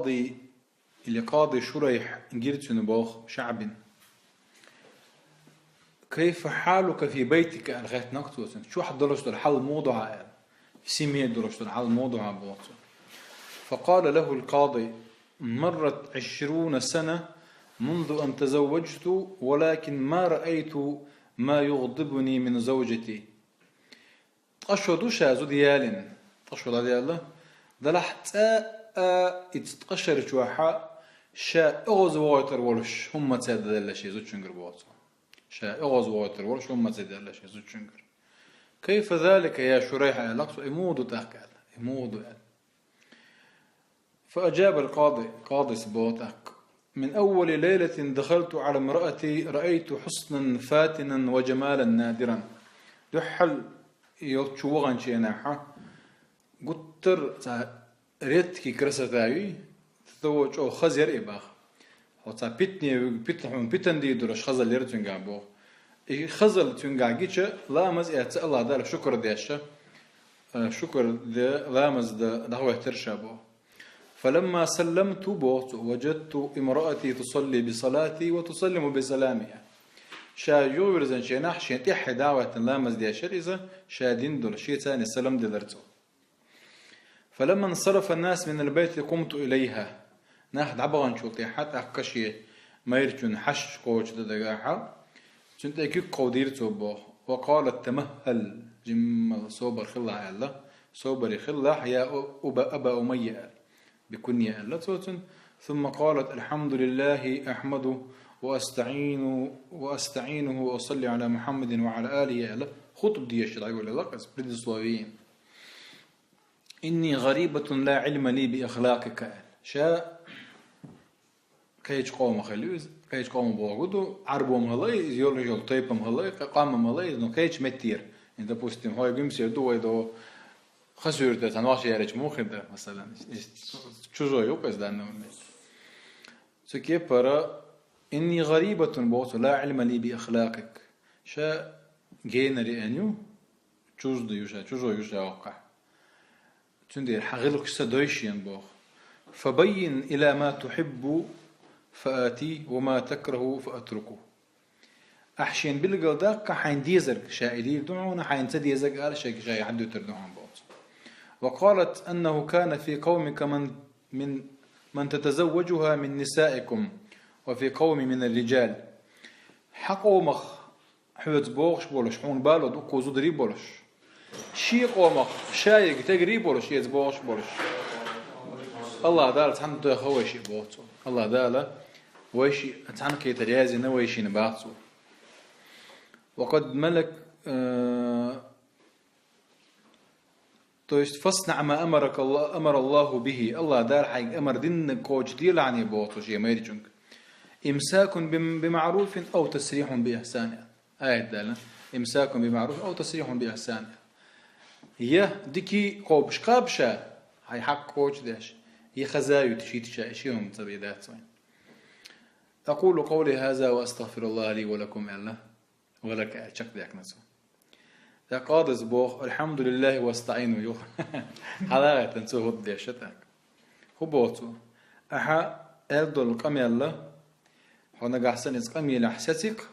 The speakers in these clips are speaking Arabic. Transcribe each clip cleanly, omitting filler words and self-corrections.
القاضي اللي قاضي شريح جيرتون بوخ شعب كيف حالك في بيتك الغيت نقطوس شو حد درجة الحل موضوع في سمية درجة الحل موضوع بوقت فقال له القاضي مرت 20 سنة منذ أن تزوجت ولكن ما رأيت ما يغضبني من زوجتي تقشوا شازو ديالين تقشوا دياله دلحت يتقشر شوحة شا أغز ووتر ولش هم تسدد شيء زوجنجر بواتو شا أغز ووتر ولش هم تسدد شيء زوجنجر كيف ذلك يا شريح لقص إمود تأكل إمود فأجاب القاضي قاضي سبوتك من أول ليلة دخلت على امرأتي رأيت حسنا فاتنا وجمالا نادرا دحل يوتشوغان شيناحا قطر ريتكي كرستاوي تزوج أو خزير إباخ حتى بيتن دي درش خزل يرتونغا بو خزل تونغا جيتش لامز إعتى الله دار شكر ديشة شكر دي لامز ده هو احترشا بو فلما سلمت بوت وجدت امرأتي تصلي بصلاتي وتسلم بسلامها شا يورزن شيناح شينتيح دعوة لامز ديشة إذا شادين دول شي ثاني سلم دلرتو فلما انصرف الناس من البيت قمت إليها ناخد عبغان شوطي حتى أكشي ما يرجون حش قوش دقاحة كنت أكيد قوديرتو بو وقالت تمهل جمال صوبر خلع الله صوبر خلع يا أبا أمية بكنية الله ثم قالت الحمد لله أحمده وأستعينه وأصلي على محمد وعلى آله الله خطب دي الشرعي ولا لقص بريد الصوابين إني غريبة لا علم لي بأخلاقك شاء كيش قوم خليز كيش قوم بوجودو عربو مهلاي يول طيب مهلاي قام مهلاي إنه كيش متير إن допустим هاي بيمسي دو خسر ده تنواش يارج مخده مثلا чужой опыт данного سكيب برا إني غريبة بوت لا علم لي بأخلاقك شاء جينري أنيو чуждо يوشا чужой يوشا وقع تندير حغلق سدويشين بوخ فبين إلى ما تحب فآتي وما تكره فأتركه أحشين بالقل داك حين ديزر شائدي دعونا حين تديزر قال شيء حدو تردوهم بوت وقالت أنه كان في قومك من تتزوجها من نسائكم وفي قوم من الرجال حقو مخ حوت بوخش بولش حون بالو دوكو زودري بولش شي قومك شايق تجري بولش يزبوش بولش الله دال تحن خوشي بوتو الله دال ويشي تحن كي تريازي نويشي نباتو وقد ملك تويست فاصنع ما أمر الله به الله دار حق أمر دين كوج ديال عني بوتو شيء ما يرجونك إمساك بمعروف أو تسريح بإحسان آية دالة إمساك بمعروف أو تسريح بإحسان يه ديكي قوبش قابشة هاي حق كوج داش يخزايو تشيت شيهم تبيدات أقول قولي هذا وأستغفر الله لي ولكم الله ولك أشك ذاك نسو قاضي زبوخ الحمد لله واستعينوا يو حلاقة تنسوه بديشتك هو بوتو أحا أردو القمي الله هنا قحسن إسقمي لحسسك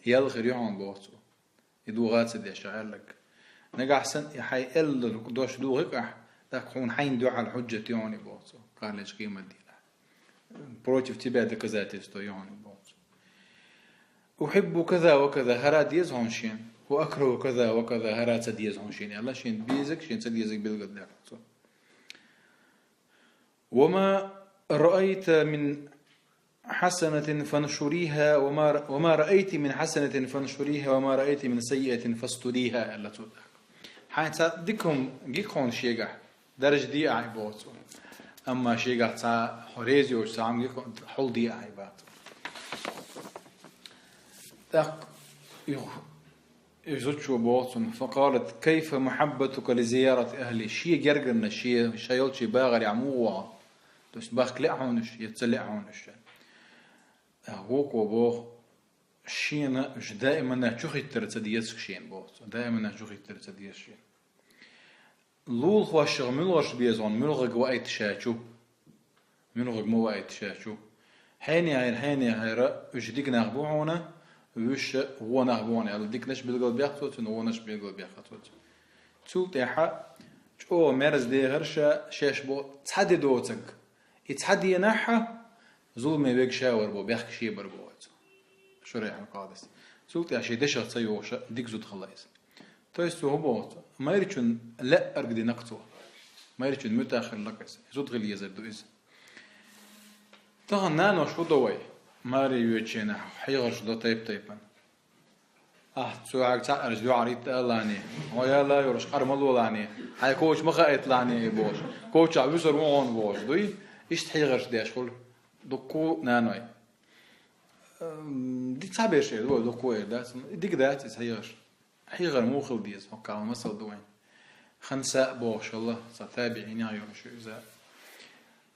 يلغر يعون بوتو يدو غاتس ديشة لك نقحسن يحي أل دوش دوغك أح تكون حين دو على الحجة يوني بوتو قال ليش قيمة دينا بروتيف تبعد كذاتي استو يوني بوتو أحب كذا وكذا هراد يزهون شين وأكره كذا وكذا هرات سديز هونشين الله شين بيزك شين سديزك بالقدر وما رأيت من حسنة فانشريها وما رأيت من حسنة فانشريها وما رأيت من سيئة فاستريها الله تودك حتى ديكم جيكون شيء درج دي عيبات أما شيء تا حريزي وسام جيكون حل دي عيبات يزوجوا بوتهم فقالت كيف محبتك لزيارة أهلي شيء جرجنا شيء شيء باغر يعموه بس باخ لعونش يتسلعونش هوك وبوخ شينا مش دائما نشوخي ترتديس شين بوت دائما نشوخي ترتديس شين لول خواش ملوش بيزون ملغ قوائت شاچو من غير موائد شاشو حيني هيرا وش ديك نغبوعنا وش هو نغبوعنا على ديك نش بالقلب بياخذ هو نش بالقلب بياخذ تو تيحا شو مرز دي غرشة شاش بو تحدي دوتك يتحدي ينحى ظلم يبيك شاور بو بيحكي شي بربو شو ريح القادس سولت يا شي دشة تسيوش ديك زود خلاص تويستو هو بوت ما يريدون لا أرقد نقطه ما يريدون متأخر لقيس زود غلي يزدو إز تغن نانو شو دوي ماري يوتشينا حيغش دو طيبا سواعك تعرج دو عريت لاني ويا لا يرش قرملو لاني هاي كوش مخايت لاني بوش كوش عبيسر وون بوش دوي إيش تحيغش ديش خل دكو نانوي دي تعبير شيء دو كوير دات ديك دات تحيغش حيغر مو خل ديز هكا مثل دوين خنساء بوش الله ستابعين يا شو إذا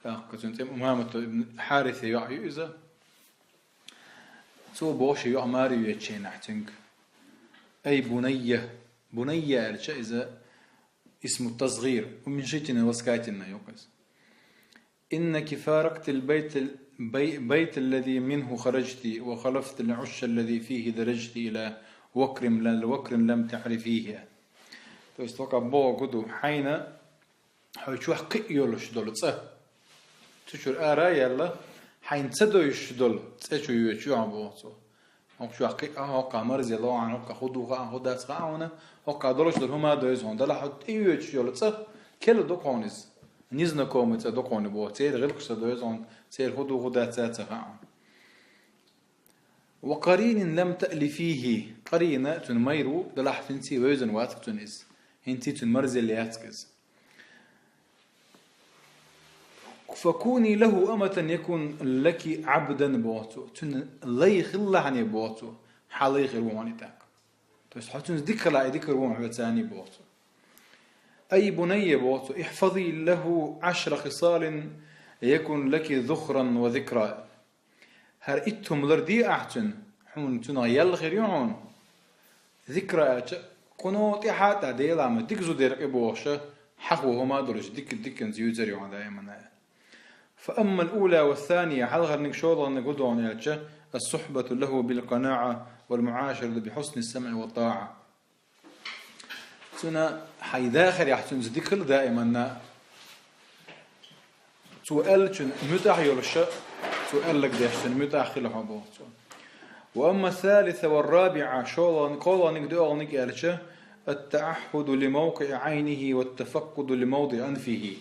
كنت أمامة ابن حارث يعيو إذا تو بوش يعماري يتشين احتنك أي بنية الشيء إذا اسم التصغير ومن شيتنا وسكاتنا يوكس إنك فارقت البيت الذي منه خرجت وخلفت العش الذي فيه درجت إلى وكر لم تعرفيه توقع بو قدو حين حيشوح قيولش دول تشور آرا يلا حين تدويش دول تشو يشو عبوتو شو هكا مرز يلا عن هكا خدوها سقعونا هكا دولش دول هما دويز هون دل حد يشو يلا كل دوكونز نيزنا كومت دوكون بو تير غلقش دويز هون تير خدوها سقعون وقرين لم تألفيه قرينة تنميرو دل حفنتي ويزن واتك تنس هنتي تنمرز اللي ياتكز فكوني له أمة يكون لك عبدا بواتو تن لي خلا عني بواتو حالي خير واني تاك بس حتون ذكر لا ذكر وان بتاني بواتو أي بني بواتو احفظي له 10 خصال يكن لك ذخرا وذكرى هرئتهم لردي أحتن حون تنا يل خير يعون ذكرى كنو تحت عديل عم تكزو ديرك بواشة حقوهما درج ديك نزيوزر يعون دائما فأما الأولى والثانية حلغر نكشوضا نقودون يالجه الصحبة له بالقناعة والمعاشرة بحسن السمع والطاعة سنة حي داخل يحسن ذكر دائما سؤال متاح يرشا سؤال لك داشتن متاح خلها وأما الثالثة والرابعة شوضا قولا نقدو نكالجه التعهد لموقع عينه والتفقد لموضع أنفه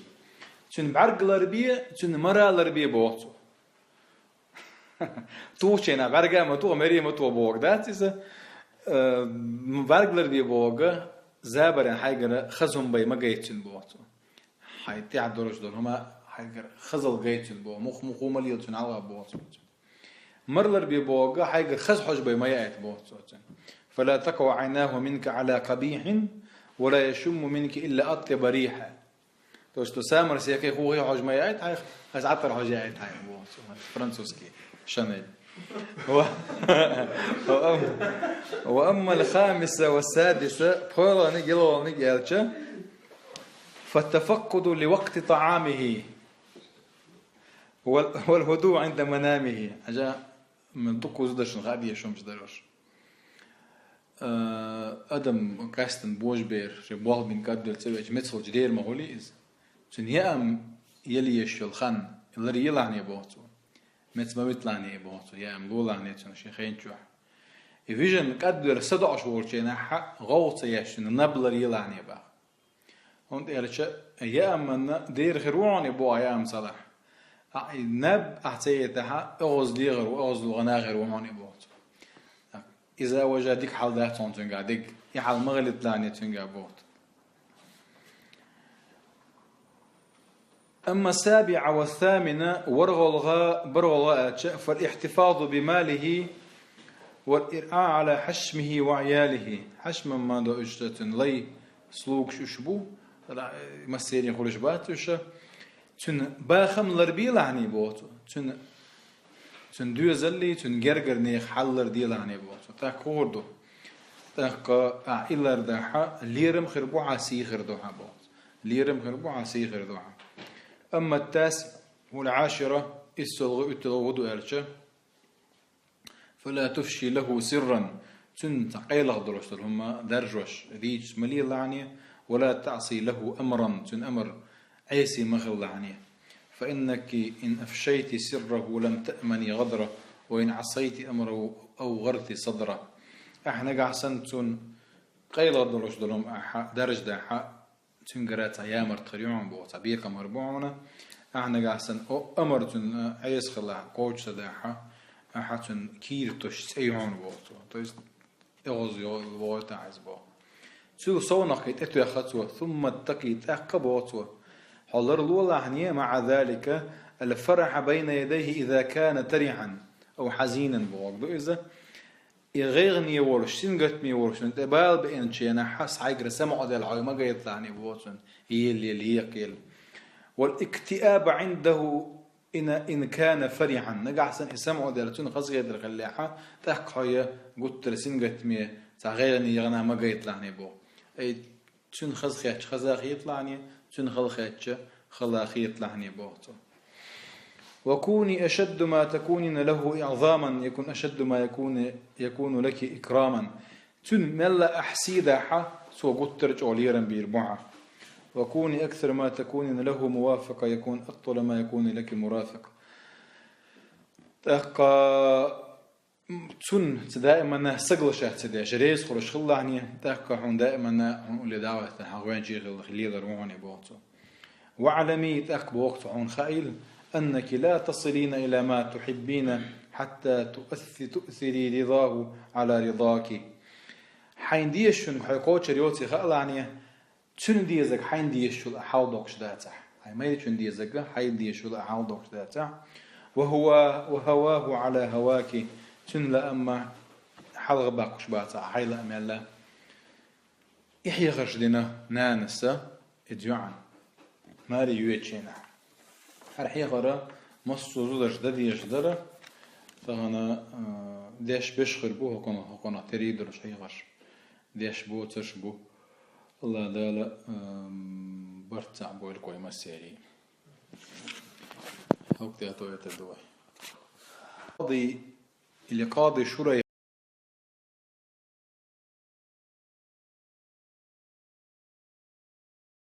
تون بعرق الأربية تون مرة الأربية بواتو توشينا بعرقا ما تو مريم ما تو بوق ده إذا بعرق الأربية بوقة زابرين حاجة خزهم بي ما جيتشن بواتو حي تعد درج دول هما حاجة خزل جيتشن بو مخ مليون على بواتو مر الأربية بوقة حاجة خز حج بي ما يأت بواتو فلا تقع عيناه منك على قبيح ولا يشم منك إلا أطيب ريحة توش سامر سيكي خوي حج ما يأت هاي خز عطر حج يأت هاي بواتو فرنسوسكي شانيل وأما الخامسة والسادسة بخيرا نجلو نجالش فالتفقد لوقت طعامه والهدوء عند منامه أجا من دقو زدش غادي شومش دروش أدم كاستن بوجبير جبوال من قدر تسوي مثل جدير مهولي إز تنيام يلي يشل خان اللي يلعني بوتو مثل ما بيطلعني بوتو يا ملولعني تنشي خين شو يفيجن قدر 16 شهور كنا حق غوص يشن نبلر يلعني با هون قالش يا من دير خروعني بو ايام صلاح نب احتيتها اغز ديغر واغز الغناغر ومعني بوت اذا وجدك حال تنقع ديك يحال مغلط لاني تنقع بوت أما السابعة والثامنة برغلغاء فالاحتفاظ بماله والإرعاء على حشمه وعياله حشم ما دو إجتة لي سلوك شبو مسيرين خلش باتوشا تن باخم لربي لعني بوتو تن دو زلي تن جرجر نيخ حلر دي لعني بوتو تاك خوردو تاك إلر داحا ليرم خربو عسي خردوها بوت ليرم خربو عسي خردوها أما التاسع والعاشرة اتلغدو ألشة فلا تفشي له سرا تن تقيل غدروش هما درجوش ذيج ملي لعنية ولا تعصي له أمرا تن أمر عيسي مغل لعنية فإنك إن أفشيت سره لم تأمني غدره وإن عصيت أمره أو غرت صدره احنا قاعسن تن قيل غدروش دلهم درج دا حق تن قرات أيامر تريون بوطا بيكا مربوعنا احنا قاعسن أمر تن عيس خلا قوش دا حتى كير توش سيعون بوطو تويست إغزي الوقت عزبو سو صونقيت اتو يخطوه ثم اتقيت أقبوطو حضر الولا هنيه مع ذلك الفرح بين يديه إذا كان ترعا أو حزينا بوقدو إذا يغيغني ورش سنقت مي ورش نتبال بإن شي أنا حس عيقر سمعو دي العوي ما يطلعني بوطن هي اللي هي قيل والاكتئاب عنده إن كان فرحا نجحسن يسمعوا دلتون خص غير الخلاحة تحقية قلت رسنجت مية تغيرني يغنى ما جيت لعني بو أي تون خص خياتش خزاخ يطلعني تون خل خياتش خلاخ يطلعني بو وكوني أشد ما تكونين له إعظاما يكون أشد ما يكون لك إكراما تون ملا أحسيدها سو قلت رجع ليرا بيربعه وكوني أكثر ما تكونين له موافقة يكون أطول ما يكون لك مرافق تحقا تون دائما سقل شهت سدي جريس خرج خلا عني تحقا هون دائما هون دعوة حقوين جيل خليل رواني بوقته وعلمي تحق بوقت هون خائل أنك لا تصلين إلى ما تحبين حتى تؤثري رضاه على رضاك حين ديشن حيقوش ريوتي خلا عني تون ديزك حين ديشو الأحاول دوكش داتا هاي ما يتون ديزك حين ديشو الأحاول دوكش داتا وهواه على هواك تون لأما حلغ باقش باتا هاي لأما لا إحيى غرشدنا نانسا إديوعا ماري يويتشينا هرحي غرا مصوزو دجددي يجدر فغنا ديش بشخر بو هكونا تريد رش هي غرش ديش بو ترش بو الله دالا برتع بويل كوي مسيري هوك تياتو يتدوي قاضي اللي قاضي شورى